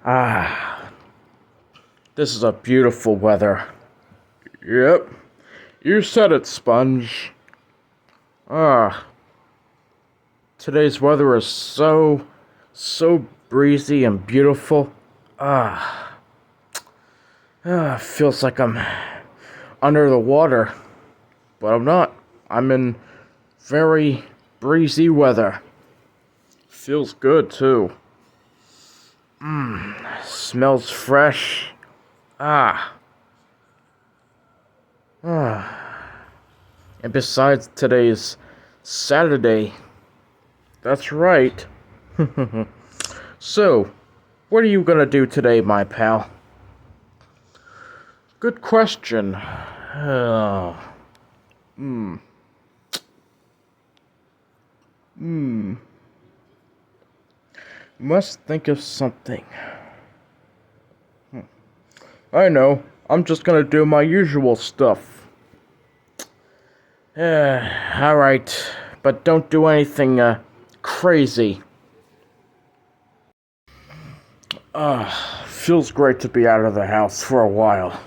Ah, this is a beautiful weather. Yep, you said it, Sponge. Ah, today's weather is so breezy and beautiful. Ah, feels like I'm under the water, but I'm not. I'm in very breezy weather. Feels good too. Smells fresh. Ah. And besides, today's Saturday. That's right. So, what are you gonna do today, my pal? Good question. Oh. Must think of something. I know. I'm just gonna do my usual stuff. Alright. But don't do anything, crazy. Feels great to be out of the house for a while.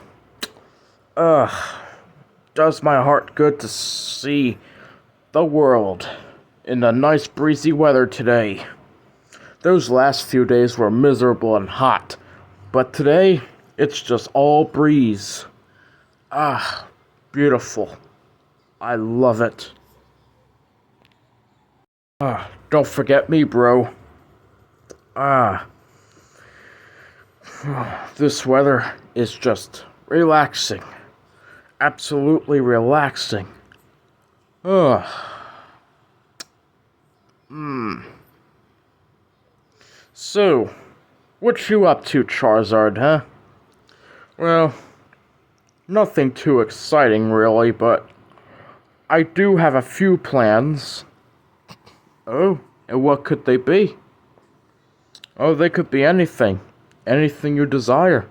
Does my heart good to see the world in the nice breezy weather today. Those last few days were miserable and hot, but today it's just all breeze. Beautiful. I love it. Don't forget me, bro. This weather is just relaxing. Absolutely relaxing. So, what you up to, Charizard, huh? Well, nothing too exciting, really, but I do have a few plans. Oh, and what could they be? Oh, they could be anything. Anything you desire.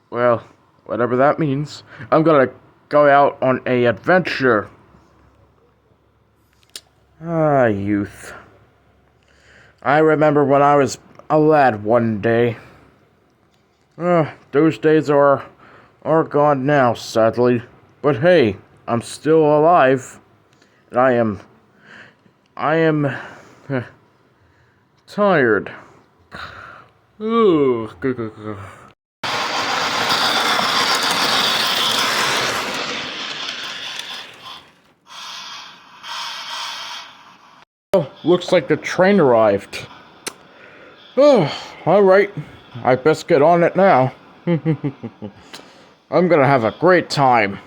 Well, whatever that means. I'm gonna go out on a adventure. Youth. I remember when I was a lad one day. Those days are gone now, sadly. But hey, I'm still alive. And I am tired. Ooh. Oh, looks like the train arrived. Oh, alright. I best get on it now. I'm gonna have a great time.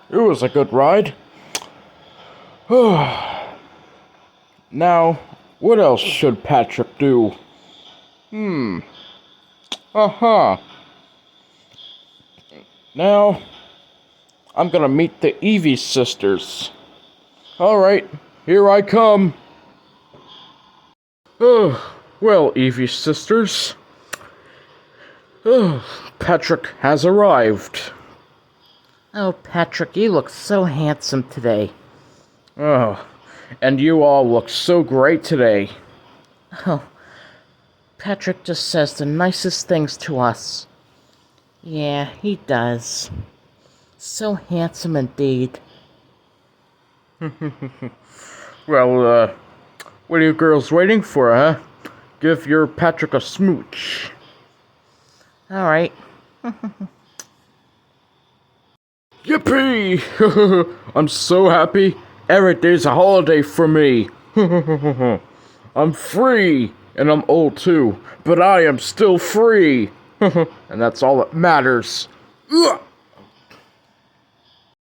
It was a good ride. Now, what else should Patrick do? Now, I'm gonna meet the Eevee sisters. Alright, here I come. Well, Eevee sisters. Patrick has arrived. Oh, Patrick, you look so handsome today. Oh, and you all look so great today. Oh, Patrick just says the nicest things to us. Yeah, he does. So handsome indeed. Well, what are you girls waiting for, huh? Give your Patrick a smooch. Alright. Yippee! I'm so happy. Every day's a holiday for me. I'm free, and I'm old too, but I am still free. And that's all that matters. Ugh!